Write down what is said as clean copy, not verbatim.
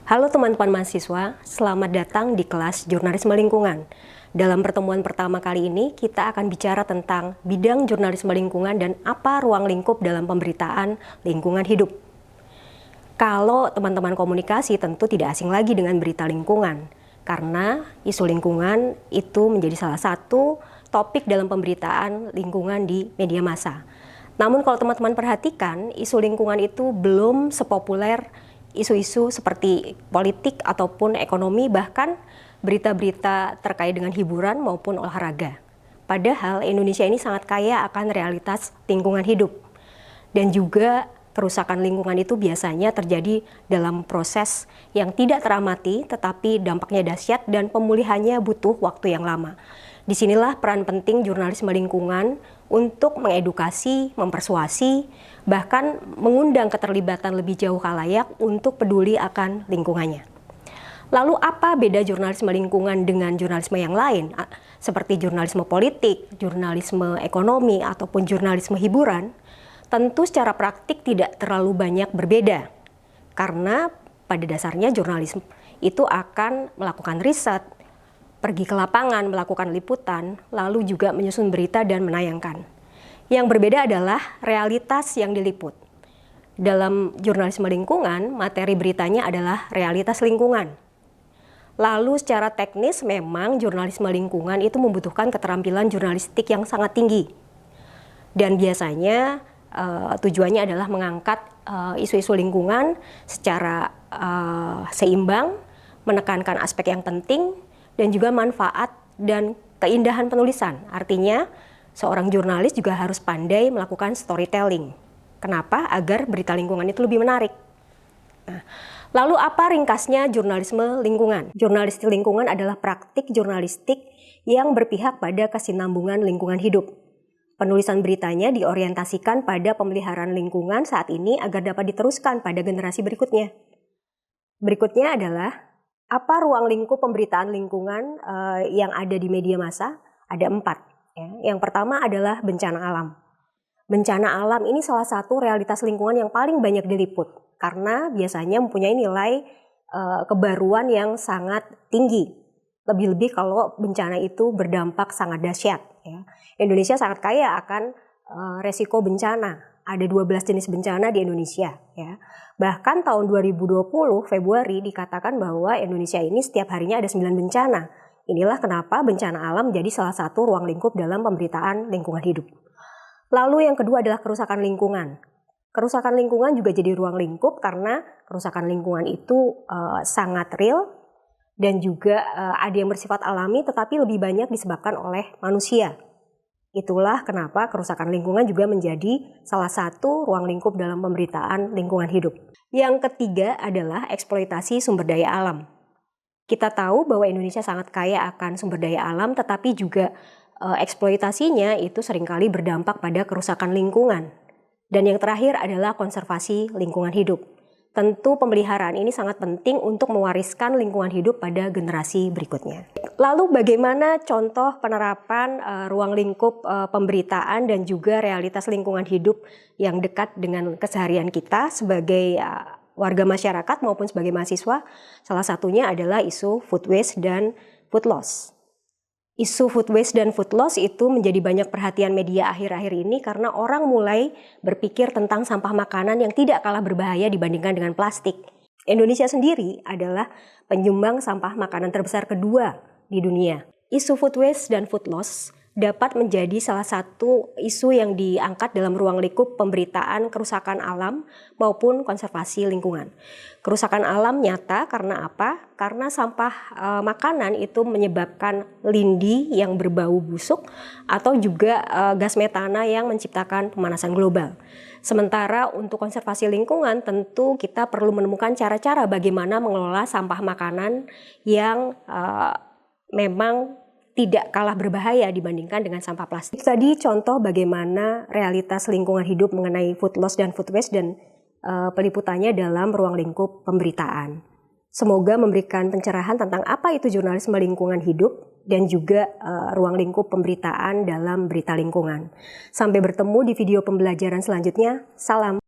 Halo teman-teman mahasiswa, selamat datang di kelas Jurnalisme Lingkungan. Dalam pertemuan pertama kali ini, kita akan bicara tentang bidang jurnalisme lingkungan dan apa ruang lingkup dalam pemberitaan lingkungan hidup. Kalau teman-teman komunikasi tentu tidak asing lagi dengan berita lingkungan, karena isu lingkungan itu menjadi salah satu topik dalam pemberitaan lingkungan di media massa. Namun kalau teman-teman perhatikan, isu lingkungan itu belum sepopuler isu-isu seperti politik ataupun ekonomi, bahkan berita-berita terkait dengan hiburan maupun olahraga. Padahal Indonesia ini sangat kaya akan realitas lingkungan hidup. Dan juga kerusakan lingkungan itu biasanya terjadi dalam proses yang tidak teramati, tetapi dampaknya dahsyat dan pemulihannya butuh waktu yang lama. Disinilah peran penting jurnalisme lingkungan untuk mengedukasi, mempersuasi, bahkan mengundang keterlibatan lebih jauh khalayak untuk peduli akan lingkungannya. Lalu apa beda jurnalisme lingkungan dengan jurnalisme yang lain, seperti jurnalisme politik, jurnalisme ekonomi, ataupun jurnalisme hiburan? Tentu secara praktik tidak terlalu banyak berbeda, karena pada dasarnya jurnalisme itu akan melakukan riset, pergi ke lapangan, melakukan liputan, lalu juga menyusun berita dan menayangkan. Yang berbeda adalah realitas yang diliput. Dalam jurnalisme lingkungan, materi beritanya adalah realitas lingkungan. Lalu secara teknis memang jurnalisme lingkungan itu membutuhkan keterampilan jurnalistik yang sangat tinggi. Dan biasanya tujuannya adalah mengangkat isu-isu lingkungan secara seimbang, menekankan aspek yang penting, dan juga manfaat dan keindahan penulisan. Artinya, seorang jurnalis juga harus pandai melakukan storytelling. Kenapa? Agar berita lingkungan itu lebih menarik. Nah, lalu apa ringkasnya jurnalisme lingkungan? Jurnalistik lingkungan adalah praktik jurnalistik yang berpihak pada kesinambungan lingkungan hidup. Penulisan beritanya diorientasikan pada pemeliharaan lingkungan saat ini agar dapat diteruskan pada generasi berikutnya. Berikutnya adalah apa ruang lingkup pemberitaan lingkungan yang ada di media massa? Ada 4. Ya. Yang pertama adalah bencana alam. Bencana alam ini salah satu realitas lingkungan yang paling banyak diliput karena biasanya mempunyai nilai kebaruan yang sangat tinggi. Lebih-lebih kalau bencana itu berdampak sangat dahsyat. Ya. Indonesia sangat kaya akan resiko bencana. Ada 12 jenis bencana di Indonesia. Ya. Bahkan tahun 2020 Februari dikatakan bahwa Indonesia ini setiap harinya ada 9 bencana. Inilah kenapa bencana alam menjadi salah satu ruang lingkup dalam pemberitaan lingkungan hidup. Lalu yang kedua adalah kerusakan lingkungan. Kerusakan lingkungan juga jadi ruang lingkup karena kerusakan lingkungan itu sangat real dan juga ada yang bersifat alami tetapi lebih banyak disebabkan oleh manusia. Itulah kenapa kerusakan lingkungan juga menjadi salah satu ruang lingkup dalam pemberitaan lingkungan hidup. Yang ketiga adalah eksploitasi sumber daya alam. Kita tahu bahwa Indonesia sangat kaya akan sumber daya alam, tetapi juga eksploitasinya itu seringkali berdampak pada kerusakan lingkungan. Dan yang terakhir adalah konservasi lingkungan hidup. Tentu pemeliharaan ini sangat penting untuk mewariskan lingkungan hidup pada generasi berikutnya. Lalu bagaimana contoh penerapan ruang lingkup pemberitaan dan juga realitas lingkungan hidup yang dekat dengan keseharian kita sebagai warga masyarakat maupun sebagai mahasiswa? Salah satunya adalah isu food waste dan food loss. Isu food waste dan food loss itu menjadi banyak perhatian media akhir-akhir ini karena orang mulai berpikir tentang sampah makanan yang tidak kalah berbahaya dibandingkan dengan plastik. Indonesia sendiri adalah penyumbang sampah makanan terbesar kedua di dunia. Isu food waste dan food loss dapat menjadi salah satu isu yang diangkat dalam ruang lingkup pemberitaan kerusakan alam maupun konservasi lingkungan. Kerusakan alam nyata karena apa? Karena sampah makanan itu menyebabkan lindi yang berbau busuk atau juga gas metana yang menciptakan pemanasan global. Sementara untuk konservasi lingkungan tentu kita perlu menemukan cara-cara bagaimana mengelola sampah makanan yang memang tidak kalah berbahaya dibandingkan dengan sampah plastik. Tadi contoh bagaimana realitas lingkungan hidup mengenai food loss dan food waste dan peliputannya dalam ruang lingkup pemberitaan. Semoga memberikan pencerahan tentang apa itu jurnalisme lingkungan hidup dan juga ruang lingkup pemberitaan dalam berita lingkungan. Sampai bertemu di video pembelajaran selanjutnya. Salam.